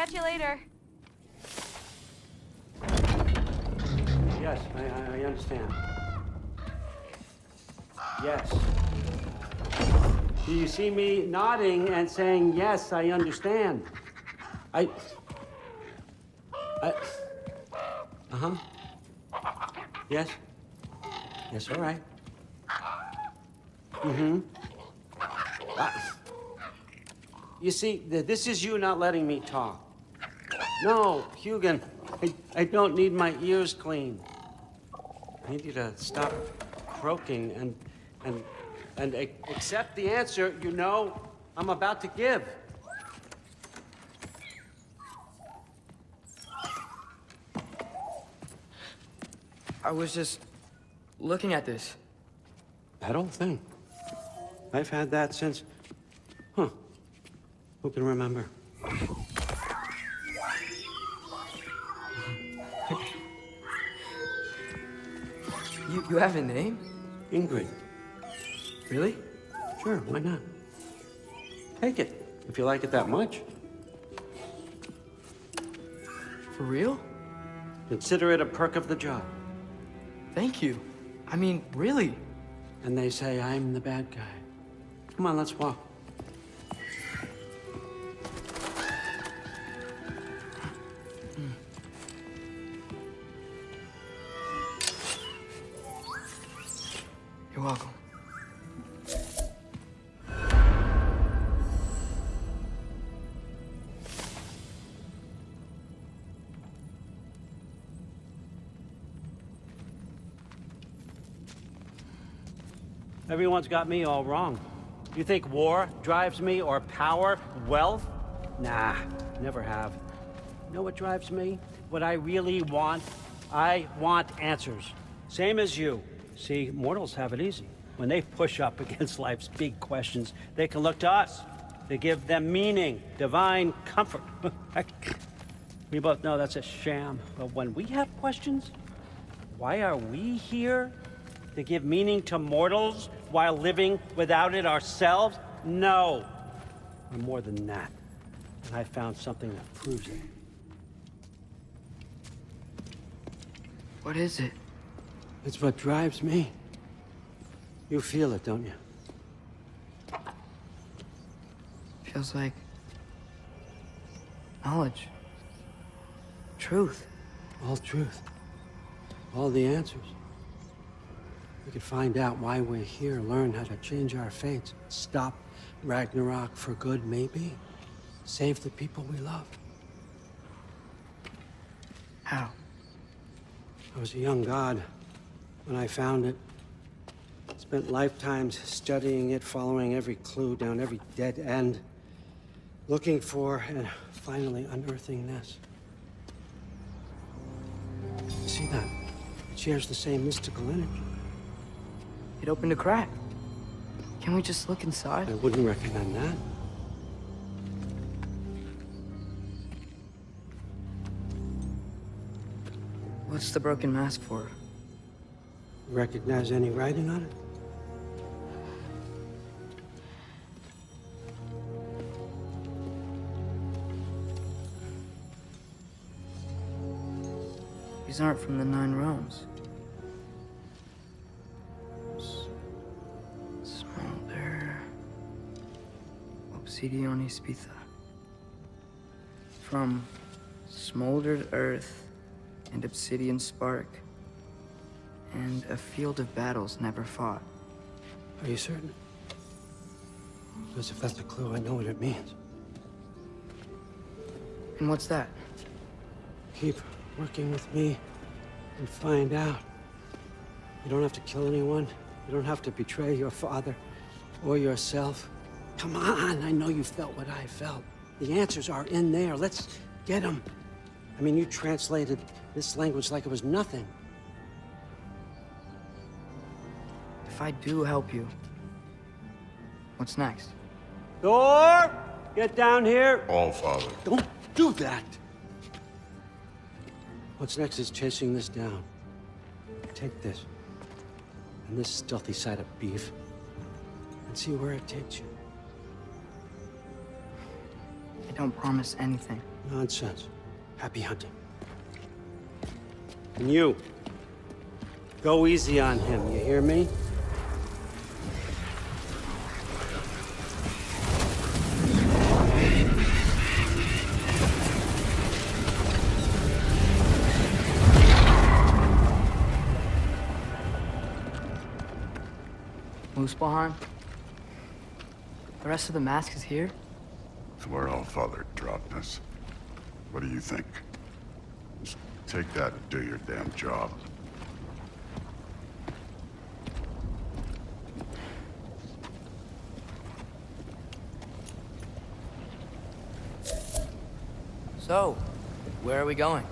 Catch you later. Yes, I understand. Yes. Do you see me nodding and saying, yes, I understand? Uh-huh. Yes? Yes, all right. Mm-hmm. You see, this is you not letting me talk. No, Hugin, I don't need my ears cleaned. I need you to stop croaking and accept the answer you know I'm about to give. I was just looking at this. That old thing. I've had that since... Huh. Who can remember? You have a name? Ingrid. Really? Sure, why not? Take it, if you like it that much. For real? Consider it a perk of the job. Thank you. I mean, really. And they say I'm the bad guy. Come on, let's walk. You're welcome. Everyone's got me all wrong. You think war drives me, or power, wealth? Nah, never have. You know what drives me? What I really want? I want answers. Same as you. See, mortals have it easy. When they push up against life's big questions, they can look to us. They give them meaning, divine comfort. We both know that's a sham. But when we have questions, why are we here? To give meaning to mortals while living without it ourselves? No. We're more than that. And I found something that proves it. What is it? It's what drives me. You feel it, don't you? Feels like knowledge. Truth. All truth. All the answers. We could find out why we're here, learn how to change our fates, stop Ragnarok for good, maybe. Save the people we love. How? I was a young god when I found it. Spent lifetimes studying it, following every clue down every dead end, looking for and finally unearthing this. You see that? It shares the same mystical energy. It opened a crack. Can we just look inside? I wouldn't recommend that. What's the broken mask for? Recognize any writing on it? These aren't from the Nine Realms. Smolder. Obsidione Spitha. From smoldered earth and obsidian spark. And a field of battles never fought. Are you certain? Because if that's a clue, I know what it means. And what's that? Keep working with me and find out. You don't have to kill anyone. You don't have to betray your father or yourself. Come on, I know you felt what I felt. The answers are in there. Let's get them. I mean, you translated this language like it was nothing. If I do help you, what's next? Thor! Get down here! All, Father. Don't do that! What's next is chasing this down. Take this, and this stealthy side of beef, and see where it takes you. I don't promise anything. Nonsense. Happy hunting. And you, go easy on him, you hear me? Muspelheim? The rest of the mask is here? It's where Allfather dropped us. What do you think? Just take that and do your damn job. So, where are we going?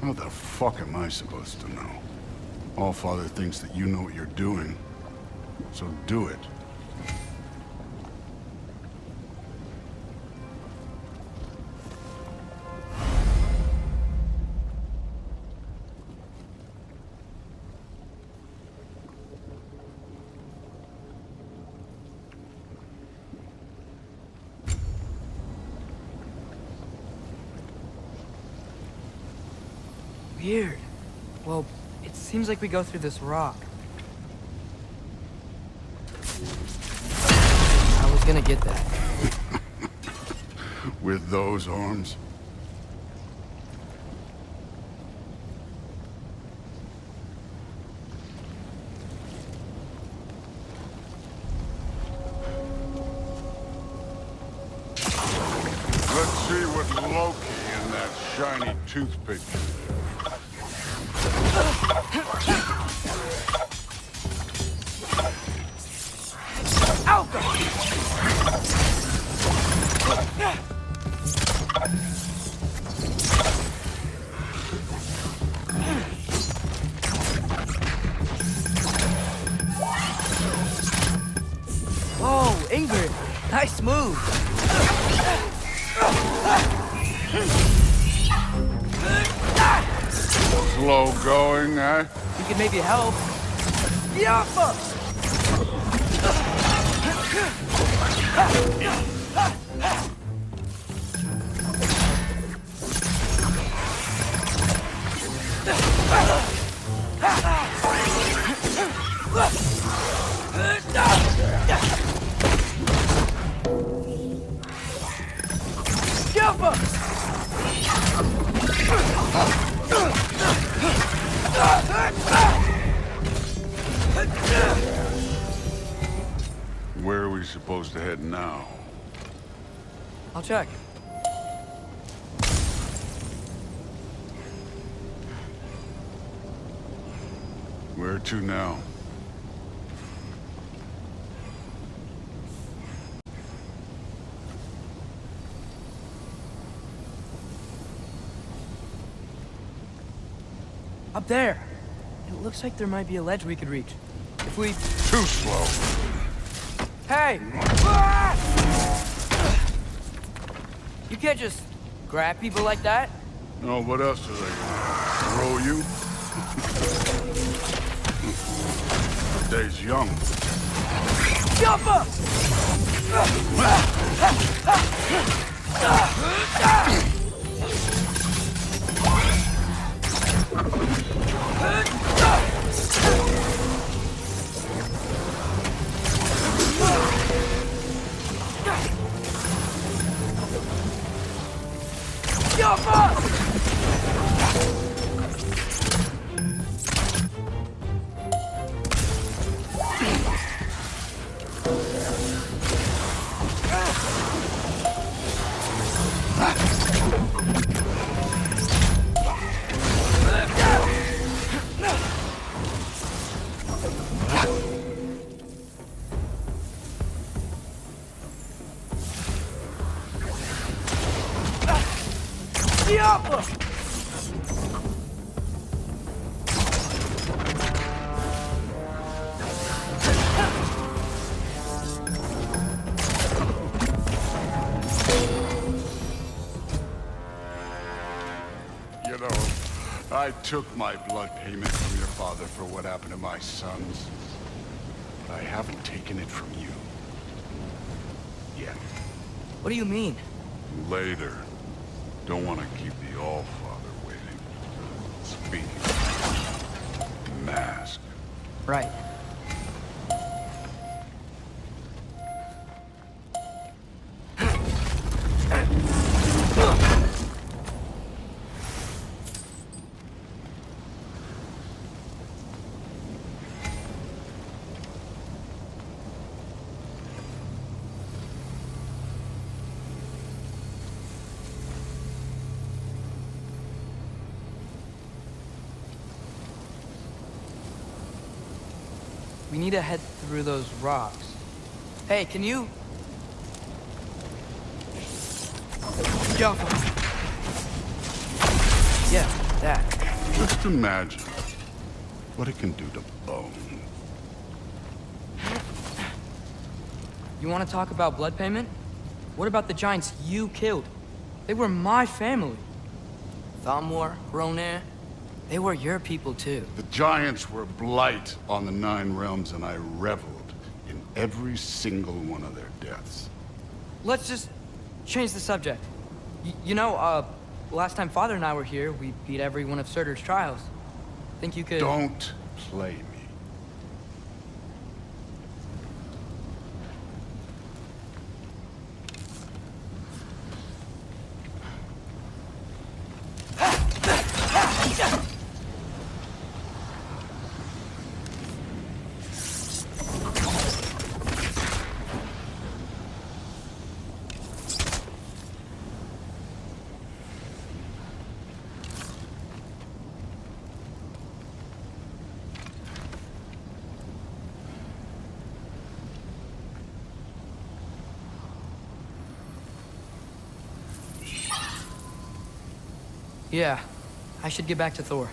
How the fuck am I supposed to know? Allfather thinks that you know what you're doing, so do it. Weird. Well, it seems like we go through this rock. I was gonna get that. With those arms? Let's see what Loki and that shiny toothpick can do. Whoa, Ingrid! Nice move! Slow going, eh? You could maybe help. Yappa! Where are we supposed to head now? I'll check. Where to now? Up there. It looks like there might be a ledge we could reach. If we... Too slow. Hey! You can't just grab people like that. No, what else are they gonna throw you? Day's young. Jump up! Jump up! You know, I took my blood payment from your father for what happened to my sons. But I haven't taken it from you. Yet. What do you mean? Later. Don't want to keep the Allfather waiting. Speaking of mask. Right. We need to head through those rocks. Hey, can you... Jump. Yeah, that. Just imagine what it can do to bone. You want to talk about blood payment? What about the giants you killed? They were my family. Thamor, Ronair, they were your people too. The giants were blight on the Nine Realms, and I reveled in every single one of their deaths. Let's just change the subject. Last time Father and I were here, we beat every one of Surtur's trials. Think you could... Don't play me. Yeah, I should get back to Thor.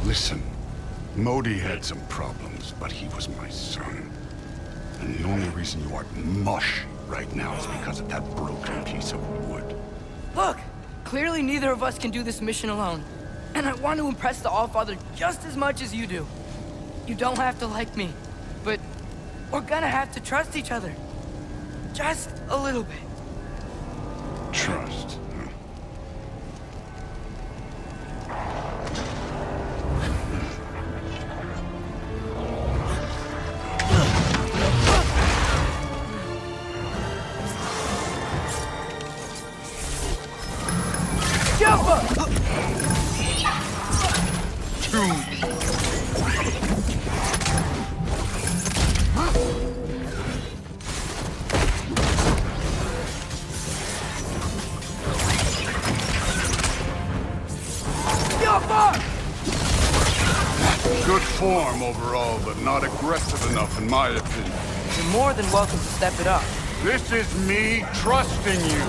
Listen, Modi had some problems, but he was my son. And the only reason you aren't mush right now is because of that broken piece of wood. Look! Clearly neither of us can do this mission alone. And I want to impress the Allfather just as much as you do. You don't have to like me, but we're gonna have to trust each other. Just a little bit. Trust. Good form overall, but not aggressive enough in my opinion. You're more than welcome to step it up. This is me trusting you.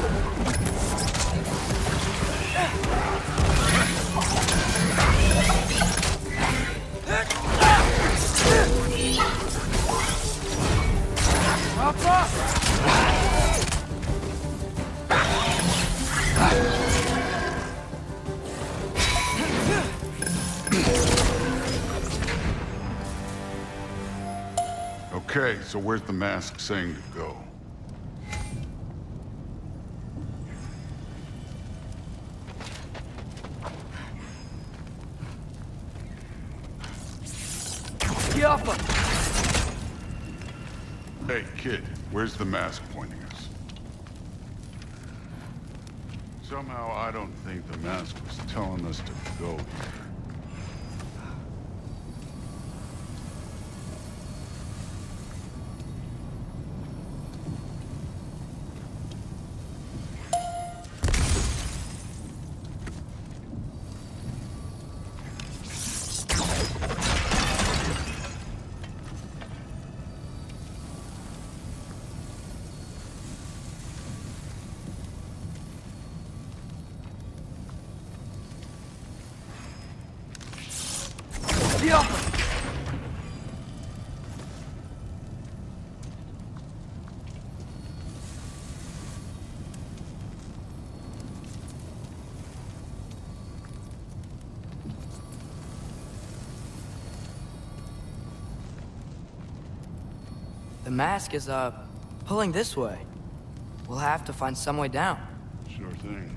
Okay, so where's the mask saying to go? Hey, kid, where's the mask pointing us? Somehow I don't think the mask was telling us to go here. Yup! The mask is, pulling this way. We'll have to find some way down. Sure thing.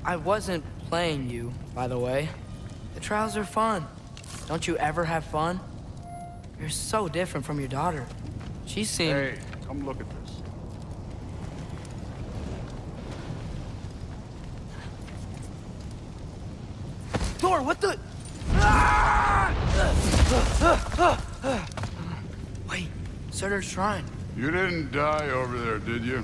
I wasn't playing you, by the way. The trials are fun. Don't you ever have fun? You're so different from your daughter. She seemed... Hey, come look at this. Thor, what the... Wait, Surtur's shrine. You didn't die over there, did you?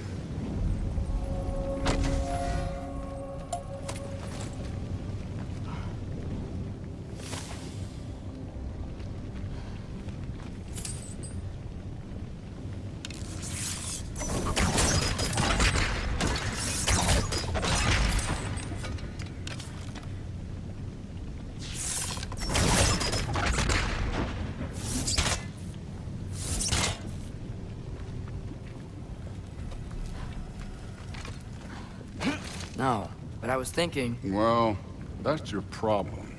No, but I was thinking... Well, that's your problem.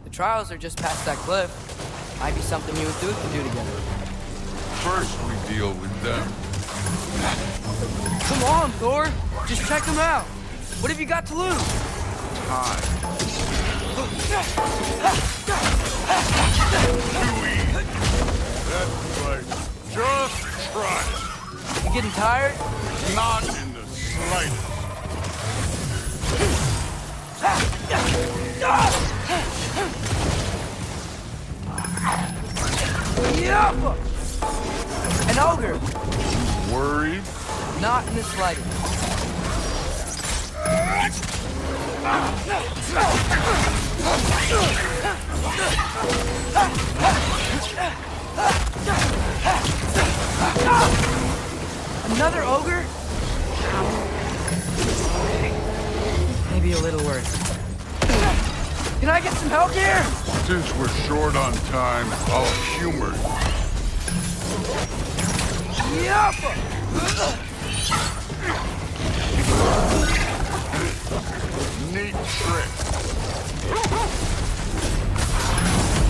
The trials are just past that cliff. Might be something you and Duke can do together. First we deal with them. Come on, Thor! Just check them out! What have you got to lose? Time. That's right. Just try it. You getting tired? Not in the slightest. Yup! An ogre! Worried? Not in the slightest. Another ogre? Maybe a little worse. Can I get some help here? Since we're short on time, I'll humor you. Yup! Neat trick.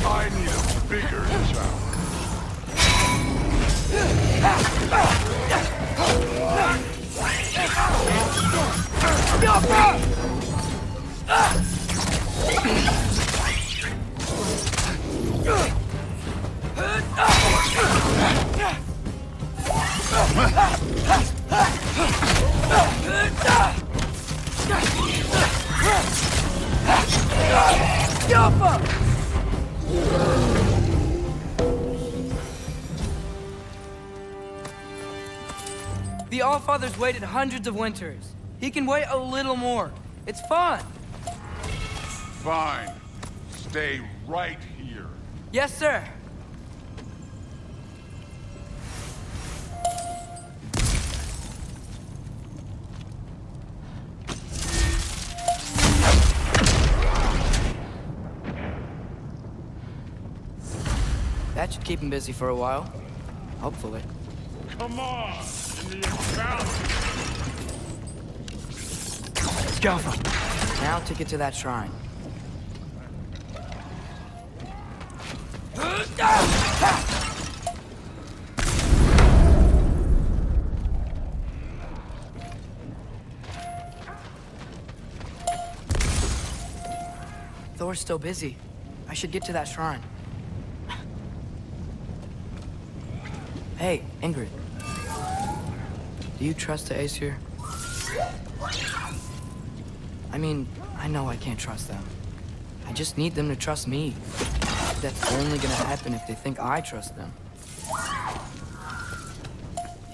I need a bigger challenge. The Allfather's waited hundreds of winters. He can wait a little more. It's fun. Fine. Stay right here. Yes, sir. That should keep him busy for a while. Hopefully. Come on! In the encounter! Let's go. Now to get to that shrine. Thor's still busy. I should get to that shrine. Hey, Ingrid. Do you trust the Aesir? I mean, I know I can't trust them. I just need them to trust me. That's only gonna happen if they think I trust them.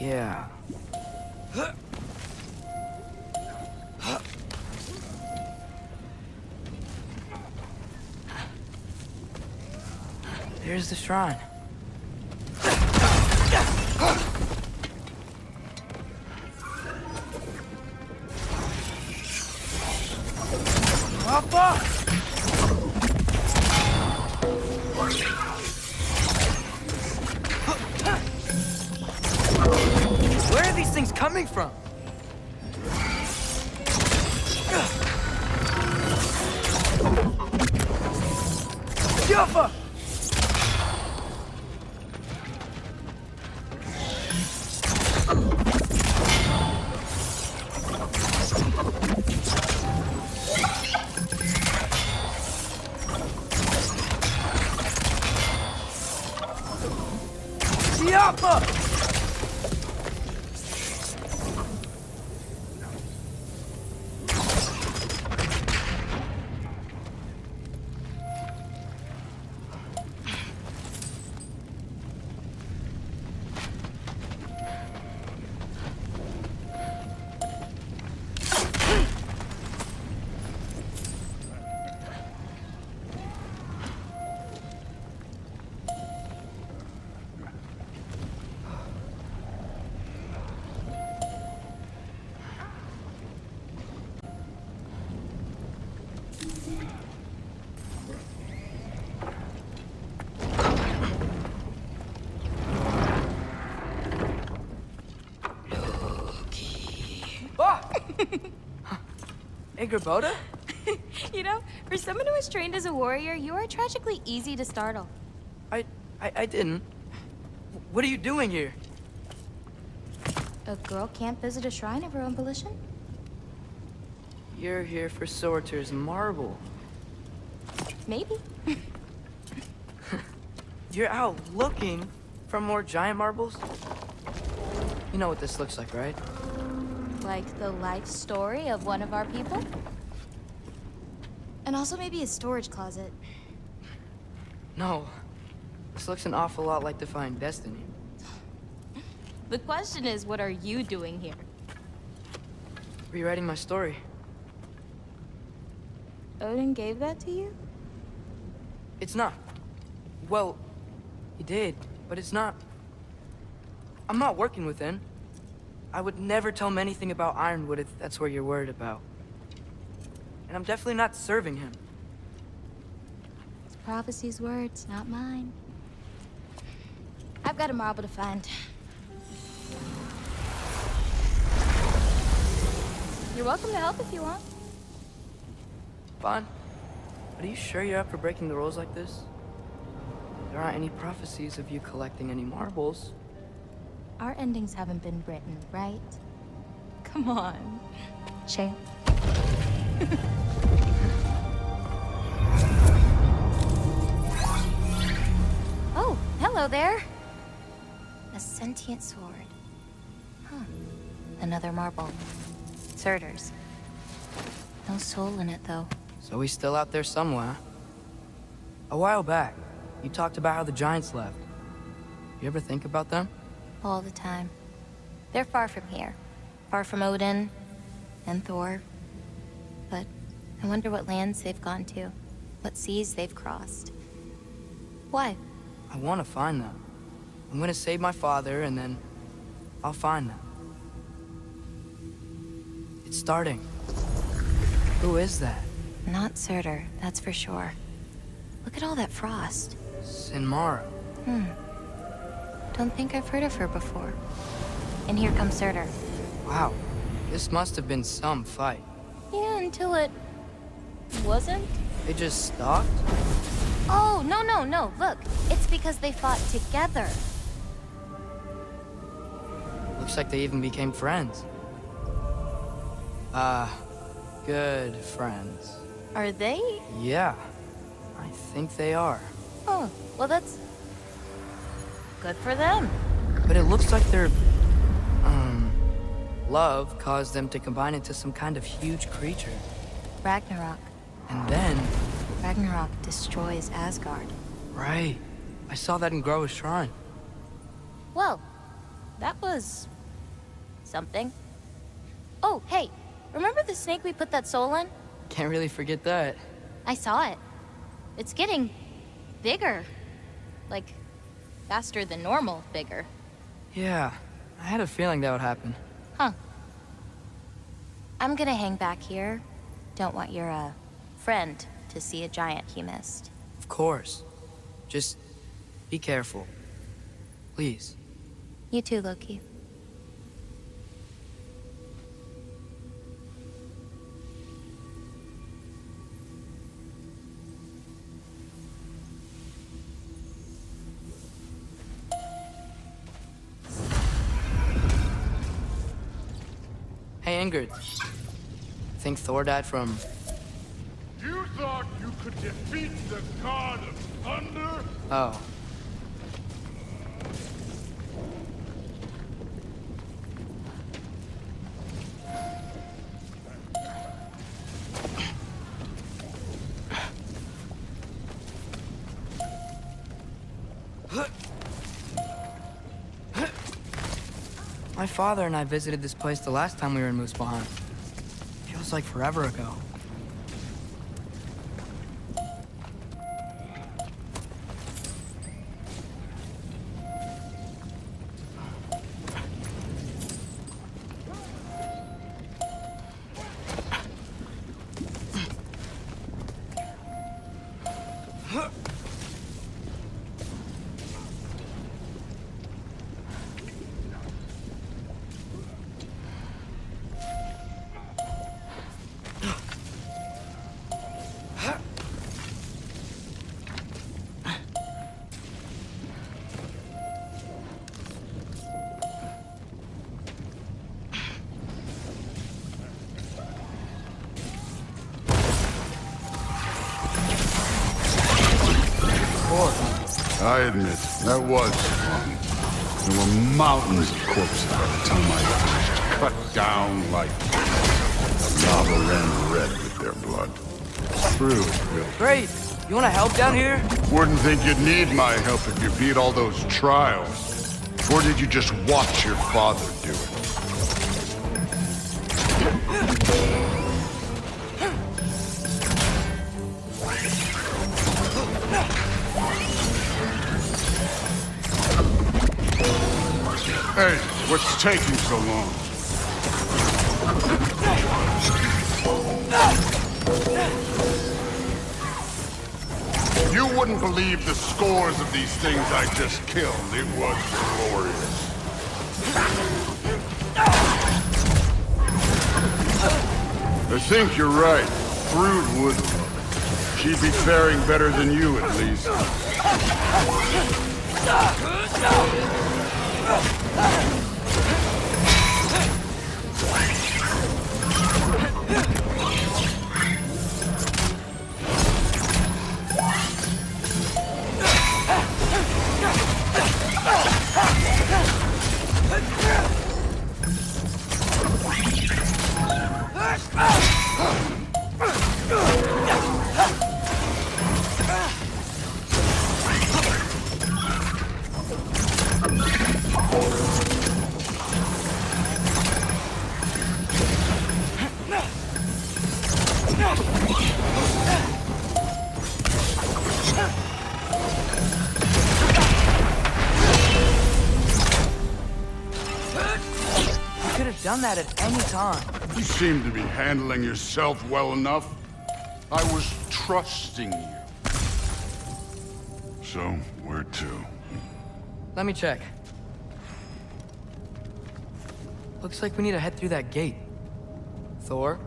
Yeah. There's the shrine. Papa! Where are these things coming from? Jaffa! Jaffa! Hey, Gerboda? You know, for someone who was trained as a warrior, you are tragically easy to startle. I didn't. What are you doing here? A girl can't visit a shrine of her own volition? You're here for Sorter's marble. Maybe. You're out looking for more giant marbles? You know what this looks like, right? Like the life story of one of our people? And also maybe a storage closet. No. This looks an awful lot like Defying Destiny. The question is, what are you doing here? Rewriting my story. Odin gave that to you? It's not. Well, he did, but it's not. I'm not working with him. I would never tell him anything about Ironwood if that's what you're worried about. And I'm definitely not serving him. It's prophecy's words, not mine. I've got a marble to find. You're welcome to help if you want. Fine. But are you sure you're up for breaking the rules like this? There aren't any prophecies of you collecting any marbles. Our endings haven't been written, right? Come on, champ. Oh, hello there. A sentient sword. Huh. Another marble. Surtur's. No soul in it, though. So he's still out there somewhere. A while back, you talked about how the giants left. You ever think about them? All the time. They're far from here. Far from Odin and Thor. But I wonder what lands they've gone to. What seas they've crossed. Why? I want to find them. I'm gonna save my father, and then I'll find them. It's starting. Who is that? Not Surtur, that's for sure. Look at all that frost. Sinmara. Don't think I've heard of her before. And here comes Surtur. Wow. This must have been some fight. Yeah, until it... wasn't? They just stalked? Oh, no. Look, it's because they fought together. Looks like they even became friends. Good friends. Are they? Yeah, I think they are. Oh, well that's... good for them. But it looks like their, love caused them to combine into some kind of huge creature. Ragnarok. And then... Ragnarok destroys Asgard. Right. I saw that in Groa's shrine. Well, that was... something. Oh, hey, remember the snake we put that soul in? Can't really forget that. I saw it. It's getting... bigger. Like, faster than normal bigger. Yeah, I had a feeling that would happen. Huh. I'm gonna hang back here. Don't want your, friend to see a giant he missed. Of course. Just be careful. Please. You too, Loki. Hey, Ingrid. Think Thor died from... You thought you could defeat the god of thunder? Oh. My father and I visited this place the last time we were in Muspelheim. Feels like forever ago. I admit, that was fun. There were mountains of corpses by the time I finished, cut down like the lava ran red with their blood. True, Bill. Great! You wanna help down here? Wouldn't think you'd need my help if you beat all those trials. Or did you just watch your father do it? Hey, what's taking so long? You wouldn't believe the scores of these things I just killed. It was glorious. I think you're right. Thrud would love it. She'd be faring better than you, at least. Done that at any time. You seem to be handling yourself well enough. I was trusting you. So, where to? Let me check. Looks like we need to head through that gate. Thor?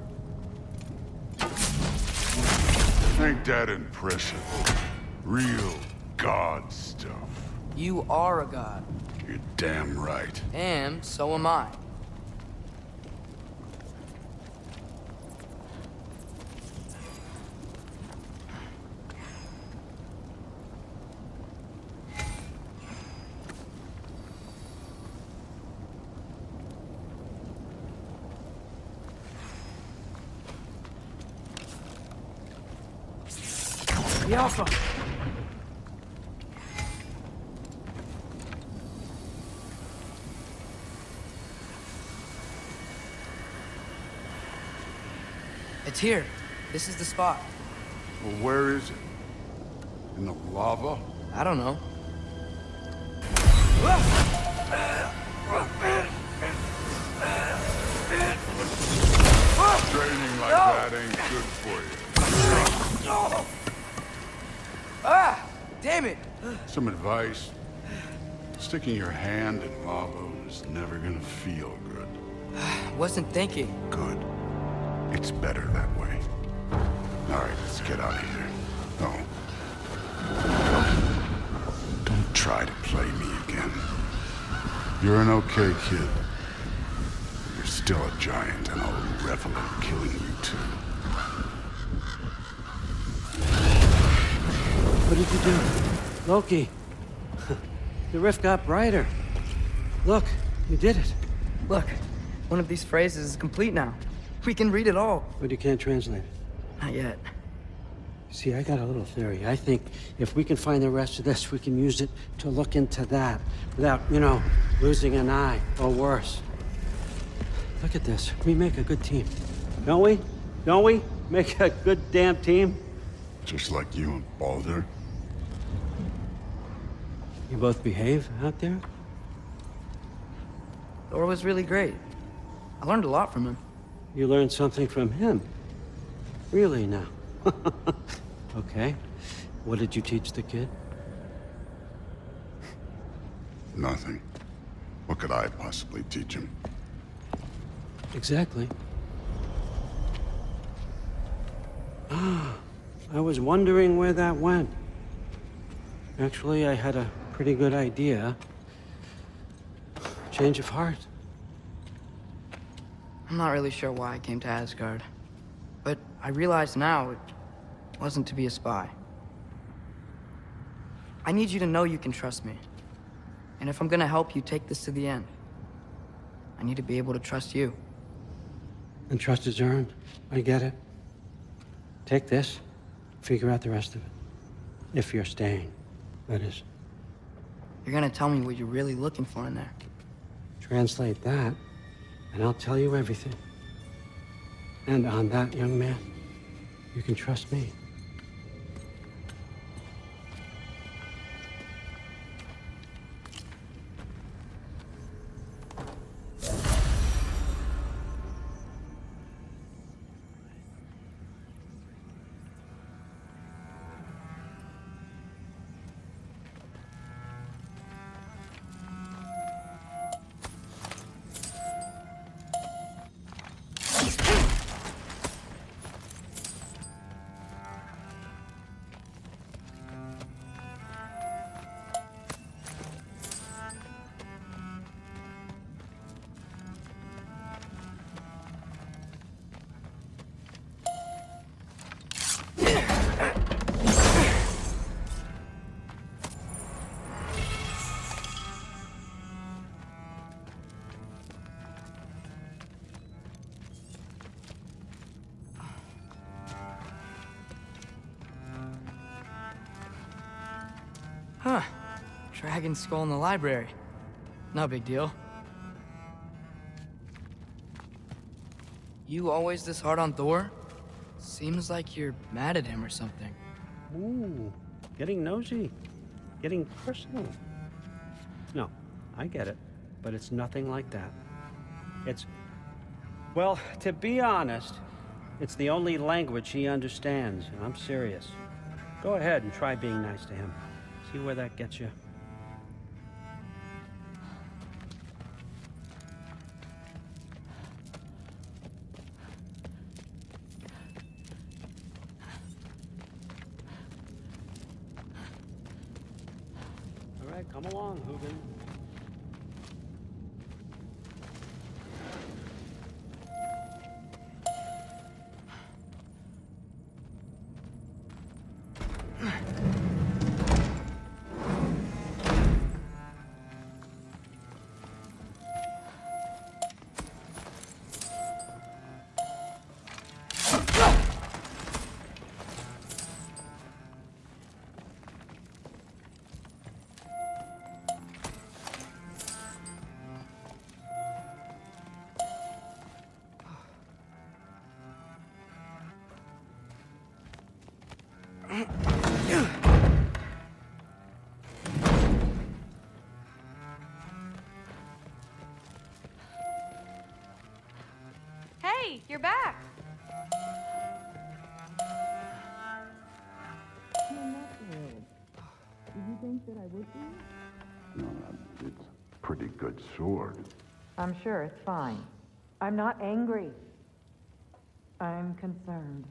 Ain't that impressive? Real god stuff. You are a god. You're damn right. And so am I. The Alpha. It's here. This is the spot. Well, where is it? In the lava? I don't know. Training like that ain't good for you. damn it! Some advice. Sticking your hand in lava is never gonna feel good. Wasn't thinking. Good. It's better that way. All right, let's get out of here. No. Don't try to play me again. You're an okay kid. You're still a giant, and I'll revel in killing you too. What did you do? Loki. The rift got brighter. Look, you did it. Look, one of these phrases is complete now. We can read it all. But you can't translate it. Not yet. See, I got a little theory. I think if we can find the rest of this, we can use it to look into that without, losing an eye or worse. Look at this. We make a good team. Don't we? Don't we? Make a good damn team? Just like you and Baldur. You both behave out there? Thor was really great. I learned a lot from him. You learned something from him? Really now? Okay. What did you teach the kid? Nothing. What could I possibly teach him? Exactly. I was wondering where that went. Actually, I had a pretty good idea. Change of heart. I'm not really sure why I came to Asgard. But I realize now it wasn't to be a spy. I need you to know you can trust me. And if I'm gonna help you take this to the end, I need to be able to trust you. And trust is earned. I get it. Take this. Figure out the rest of it. If you're staying, that is. You're gonna tell me what you're really looking for in there. Translate that, and I'll tell you everything. And on that, young man, you can trust me. Huh. Dragon skull in the library. No big deal. You always this hard on Thor? Seems like you're mad at him or something. Ooh, getting nosy. Getting personal. No, I get it. But it's nothing like that. Well, to be honest, it's the only language he understands. And I'm serious. Go ahead and try being nice to him. See where that gets you. All right, come along, Hugin. Hey, you're back. pretty good sword. I'm sure it's fine. I'm not angry. I'm concerned.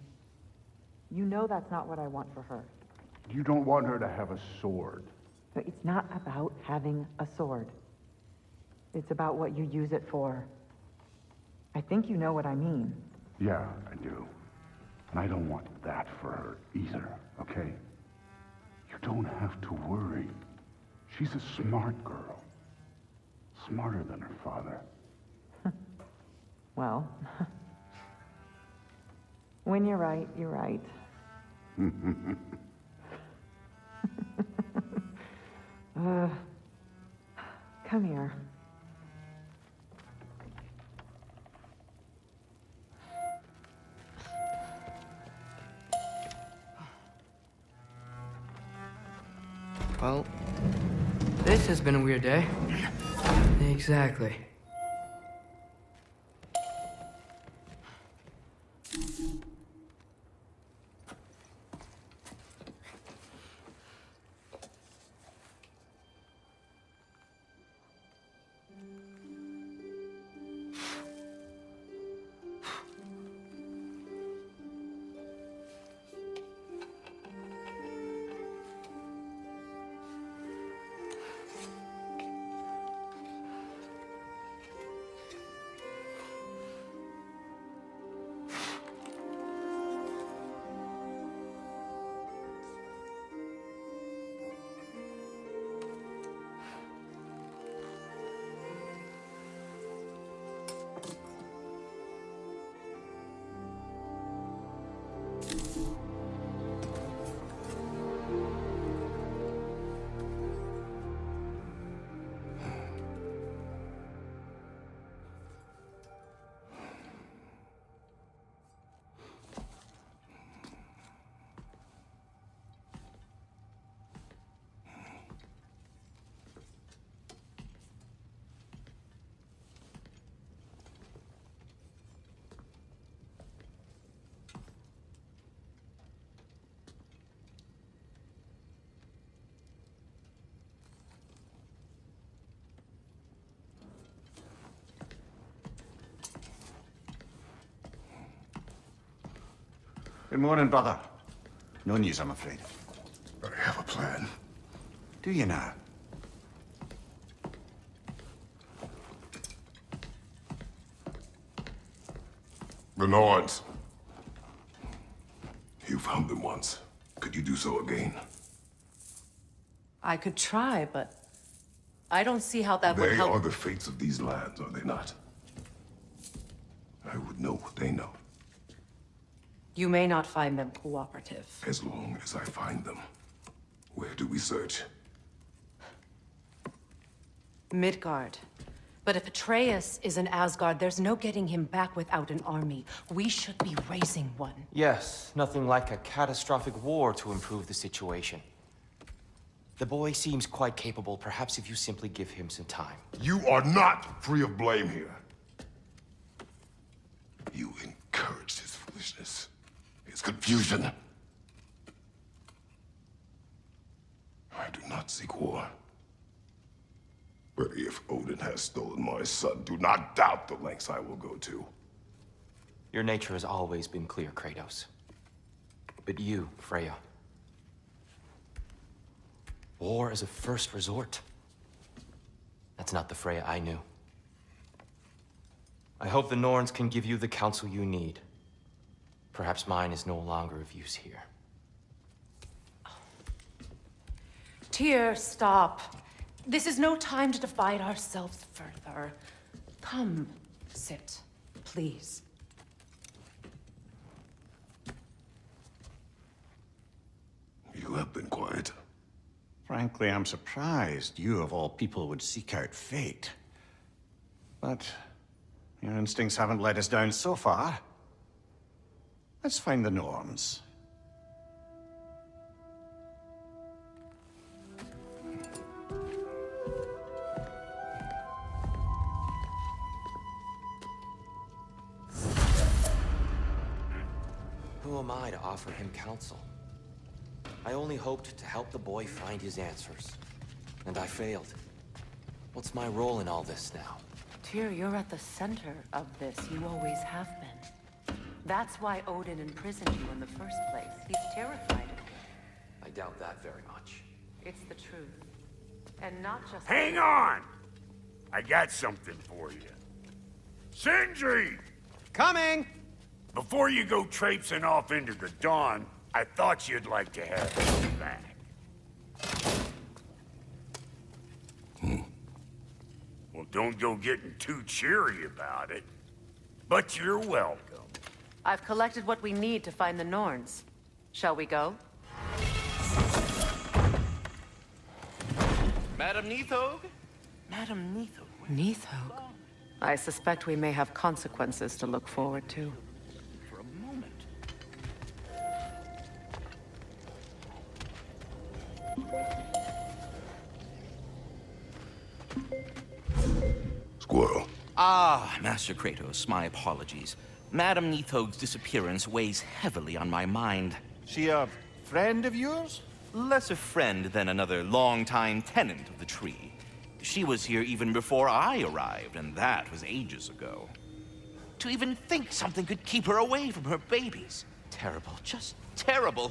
You know that's not what I want for her. You don't want her to have a sword. But it's not about having a sword. It's about what you use it for. I think you know what I mean. Yeah, I do. And I don't want that for her either, okay? You don't have to worry. She's a smart girl. Smarter than her father. Well, when you're right, you're right. Come here. Well, this has been a weird day. Exactly. Good morning, brother. No news, I'm afraid. But I have a plan. Do you now? The Nords. You found them once. Could you do so again? I could try, but I don't see how that would They help. are the fates of these lands, are they not? I would know what they know, You may not find them cooperative. as long as I find them. Where do we search? Midgard. But if Atreus is in Asgard, there's no getting him back without an army. We should be raising one. Yes, nothing like a catastrophic war to improve the situation. The boy seems quite capable, perhaps if you simply give him some time. You are not free of blame here. You encouraged his foolishness, his confusion. I do not seek war. But if Odin has stolen my son, do not doubt the lengths I will go to. Your nature has always been clear, Kratos. But you, Freya. War is a first resort. That's not the Freya I knew. I hope the Norns can give you the counsel you need. Perhaps mine is no longer of use here. Tyr, stop. This is no time to divide ourselves further. Come, sit, please. You have been quiet. Frankly, I'm surprised you, of all people, would seek out fate. But your instincts haven't let us down so far. Let's find the Norns. Who am I to offer him counsel? I only hoped to help the boy find his answers. And I failed. What's my role in all this now? Tyr, you're at the center of this. You always have been. That's why Odin imprisoned you in the first place. He's terrified of you. I doubt that very much. It's the truth. And not just— Hang on! I got something for you. Sindri! Coming! Before you go traipsing off into the dawn, I thought you'd like to have this back. Well, don't go getting too cheery about it. But you're welcome. I've collected what we need to find the Norns. Shall we go? Madam Neathog? Madam Neathog. Neathog? I suspect we may have consequences to look forward to. For a moment. Squirrel. Ah, Master Kratos, my apologies. Madam Neathog's disappearance weighs heavily on my mind. She a friend of yours? Less a friend than another longtime tenant of the tree. She was here even before I arrived, and that was ages ago. To even think something could keep her away from her babies. Terrible, just terrible.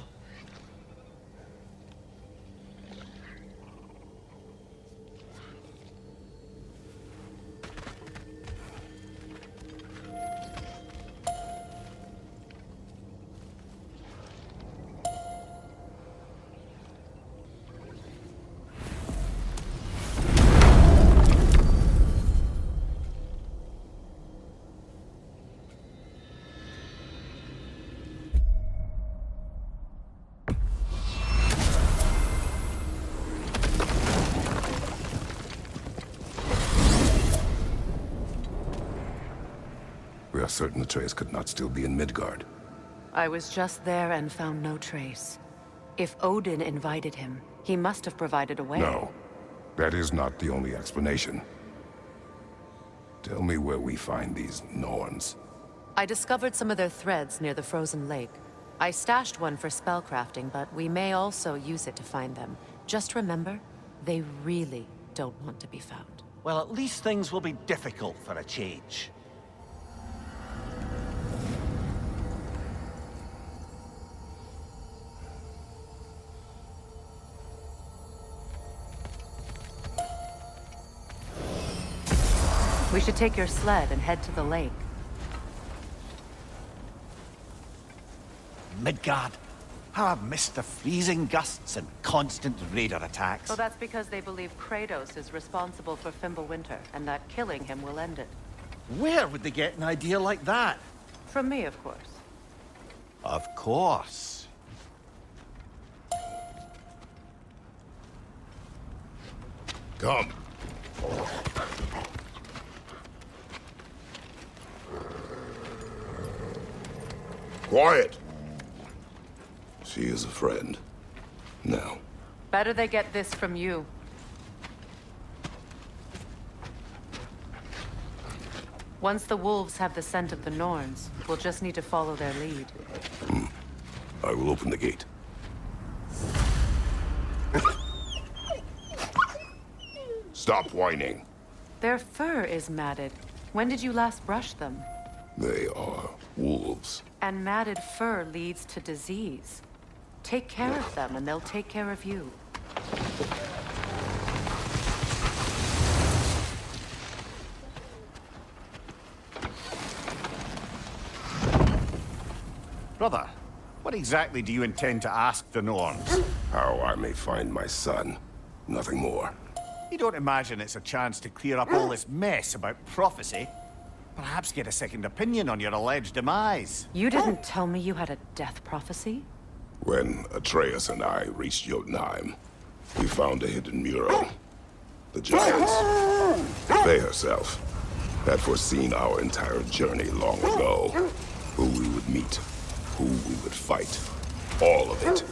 We are certain Atreus could not still be in Midgard. I was just there and found no trace. If Odin invited him, he must have provided a way. No, that is not the only explanation. Tell me where we find these Norns. I discovered some of their threads near the frozen lake. I stashed one for spellcrafting, but we may also use it to find them. Just remember, they really don't want to be found. Well, at least things will be difficult for a change. We should take your sled and head to the lake. Midgard. How I've missed the freezing gusts and constant raider attacks. So that's because they believe Kratos is responsible for Fimbulwinter, and that killing him will end it. Where would they get an idea like that? From me, of course. Of course. Come. Quiet! She is a friend. Now. Better they get this from you. Once the wolves have the scent of the Norns, we'll just need to follow their lead. I will open the gate. Stop whining. Their fur is matted. When did you last brush them? They are wolves. And matted fur leads to disease. Take care of them, and they'll take care of you. Brother, what exactly do you intend to ask the Norns? How I may find my son. Nothing more. You don't imagine it's a chance to clear up all this mess about prophecy? Perhaps get a second opinion on your alleged demise. You didn't tell me you had a death prophecy? When Atreus and I reached Jotunheim, we found a hidden mural. The giants, Faye herself, had foreseen our entire journey long ago. Who we would meet, who we would fight. All of it,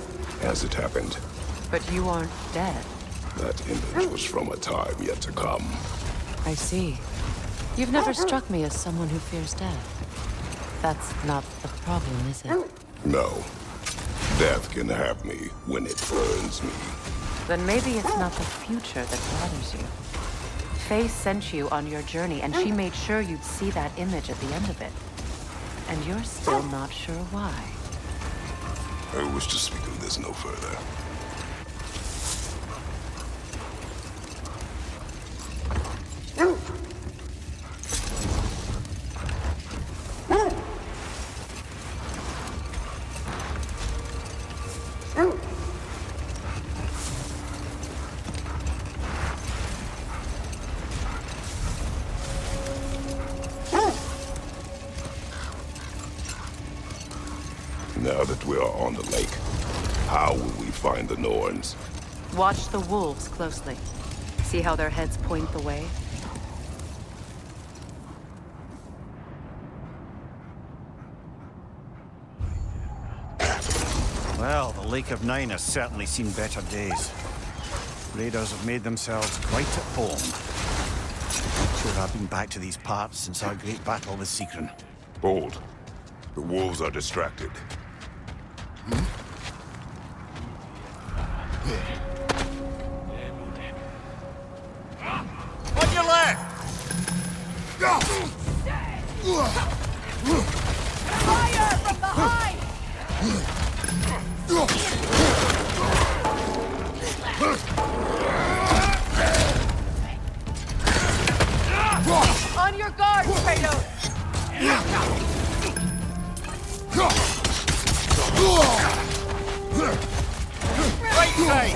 as it happened. But you aren't dead. That image was from a time yet to come. I see. You've never struck me as someone who fears death. That's not the problem, is it? No. Death can have me when it burns me. Then maybe it's not the future that bothers you. Faye sent you on your journey, and she made sure you'd see that image at the end of it. And you're still not sure why. I wish to speak of this no further. Now that we are on the lake, how will we find the Norns? Watch the wolves closely. See how their heads point the way? Well, the Lake of Nine has certainly seen better days. Raiders have made themselves quite at home. Not sure I've been back to these parts since our great battle with Seekron. Bold. The wolves are distracted. On your left! Fire from behind! On your guard, Kratos! Right side!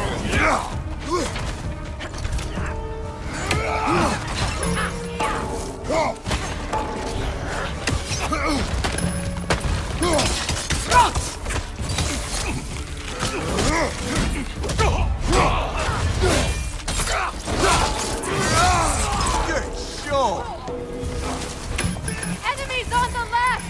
Good shot! Enemies on the left!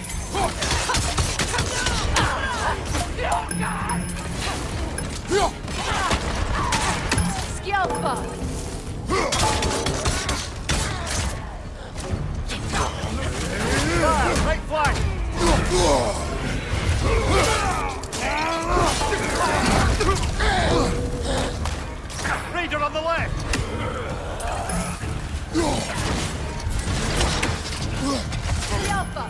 Skjelpa! Right flank! Raider on the left! Skjelpa!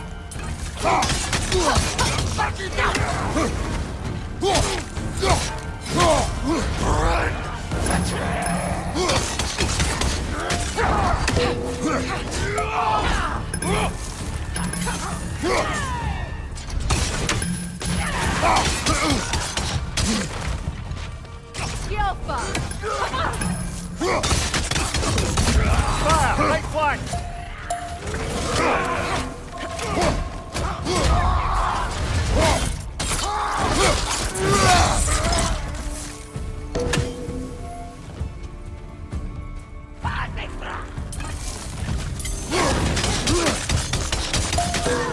Skjelpa! Fire! Right flank!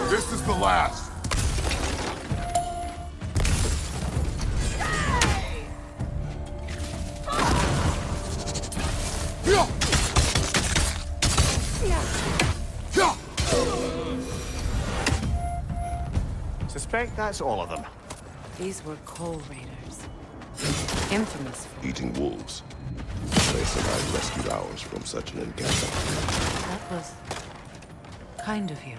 This is the last. Suspect that's all of them. These were Coal Raiders. Infamous for... Eating wolves. Trace and I rescued ours from such an encounter. That was... kind of you.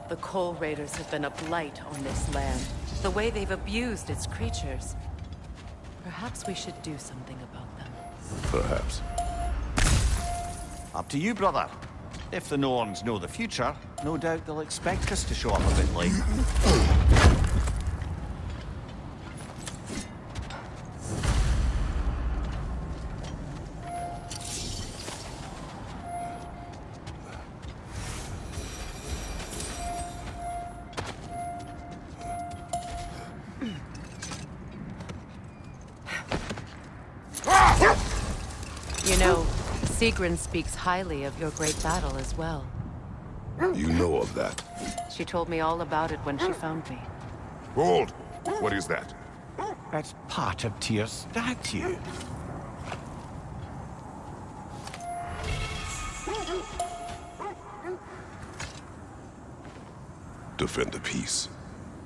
The Coal Raiders have been a blight on this land. The way they've abused its creatures. Perhaps we should do something about them. Perhaps. Up to you, brother. If the Norns know the future, no doubt they'll expect us to show up a bit late. You know, Seekron speaks highly of your great battle as well. You know of that. She told me all about it when she found me. Bold! What is that? That's part of Tyr's statue. Defend the peace.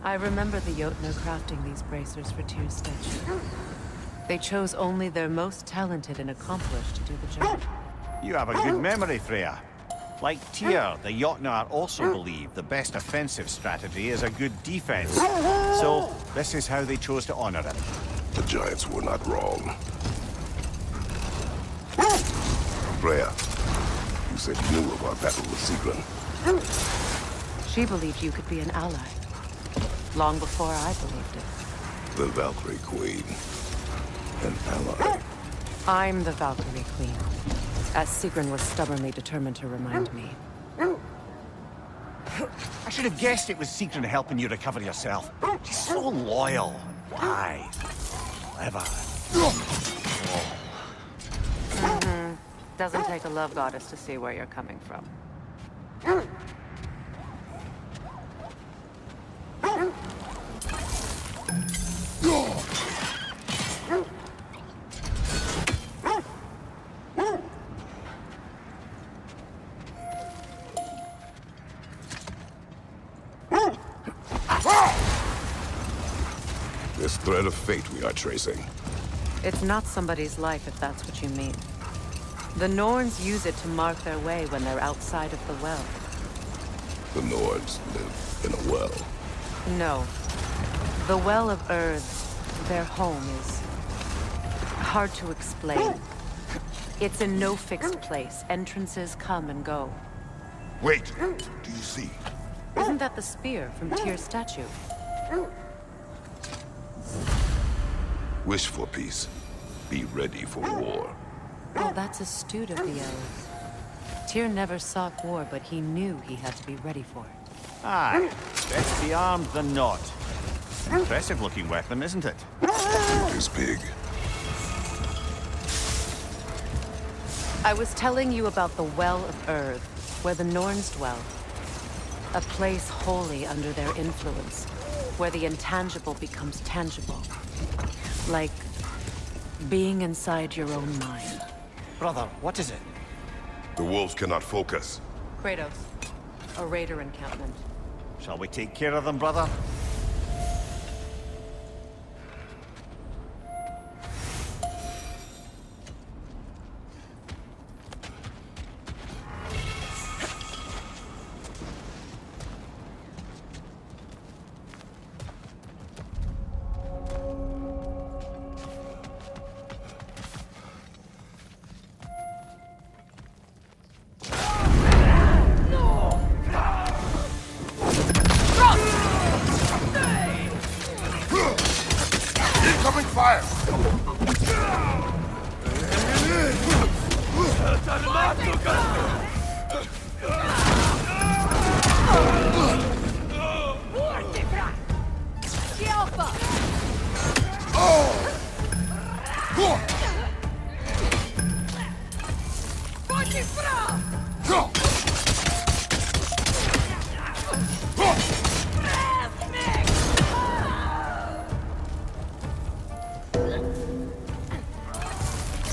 I remember the Jotnar crafting these bracers for Tyr's statue. They chose only their most talented and accomplished to do the job. You have a good memory, Freya. Like Tyr, the Jotnar also believe the best offensive strategy is a good defense. So, this is how they chose to honor it. The Giants were not wrong. Freya, you said you knew of our battle with Sigrun. She believed you could be an ally. Long before I believed it. The Valkyrie Queen. An ally. I'm the Valkyrie Queen, as Sigrun was stubbornly determined to remind me. I should have guessed it was Sigrun helping you recover yourself. She's so loyal. Wise. Clever. Doesn't take a love goddess to see where you're coming from. This thread of fate we are tracing. It's not somebody's life, if that's what you mean. The Norns use it to mark their way when they're outside of the well. The Nords live in a well. No. The Well of Earth, their home, is hard to explain. It's in no fixed place. Entrances come and go. Wait! Do you see? Isn't that the spear from Tyr's statue? Wish for peace. Be ready for war. Well, that's astute of the elves. Tyr never sought war, but he knew he had to be ready for it. Aye. Best be armed than not. Impressive looking weapon, isn't it? It is big. I was telling you about the Well of Earth, where the Norns dwell. A place wholly under their influence, where the intangible becomes tangible. Like being inside your own mind. Brother, what is it? The wolves cannot focus. Kratos, a raider encampment. Shall we take care of them, brother? Incoming fire!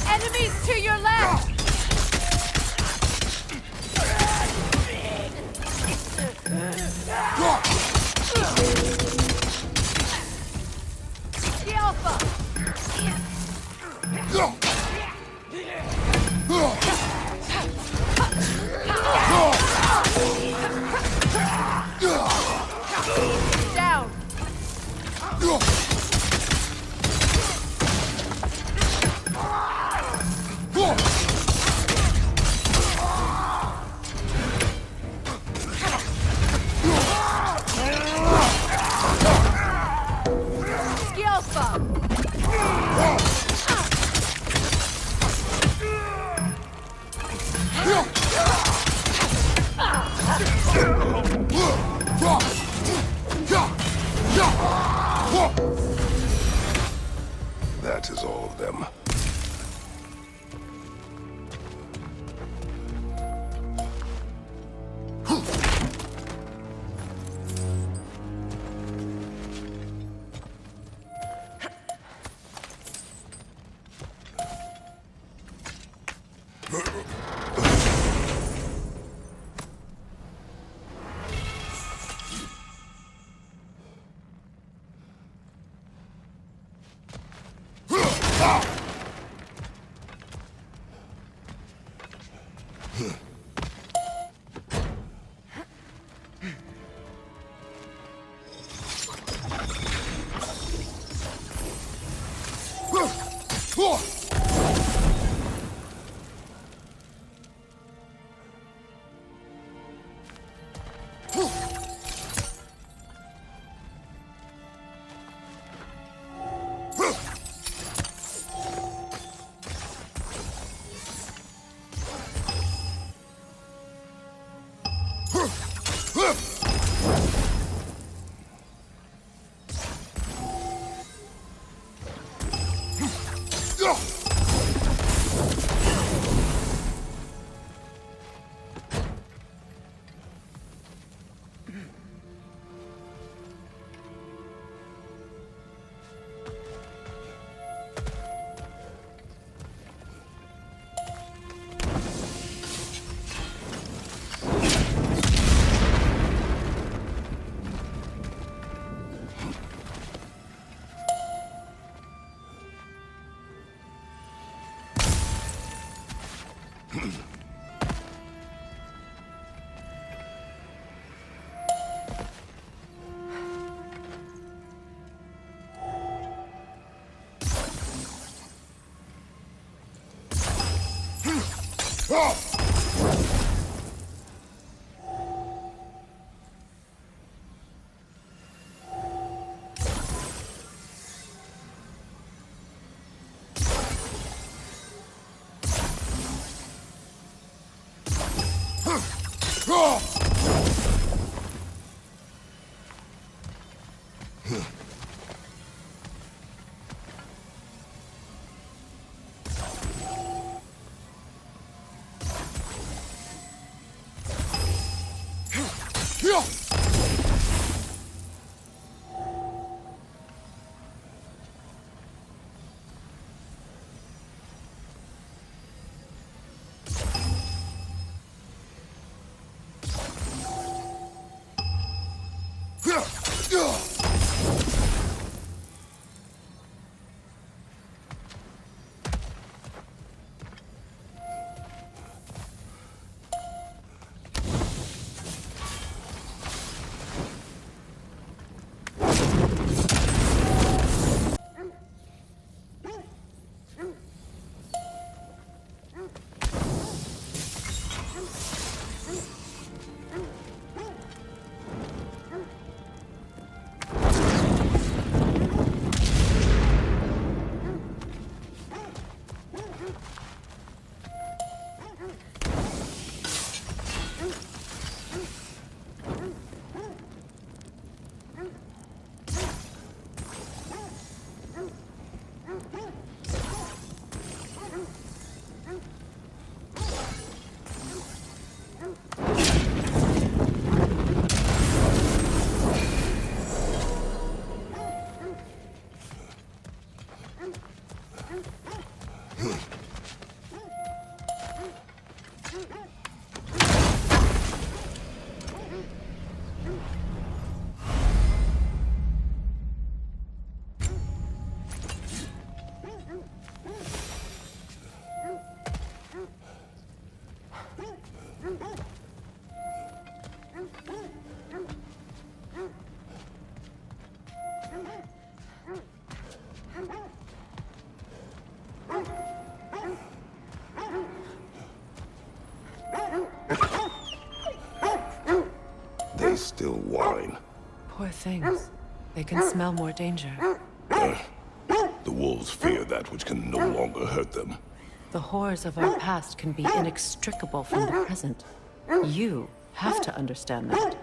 Enemies to your left! Down! That is all of them. They still whine. Poor things. They can smell more danger. The wolves fear that which can no longer hurt them. The horrors of our past can be inextricable from the present. You have to understand that.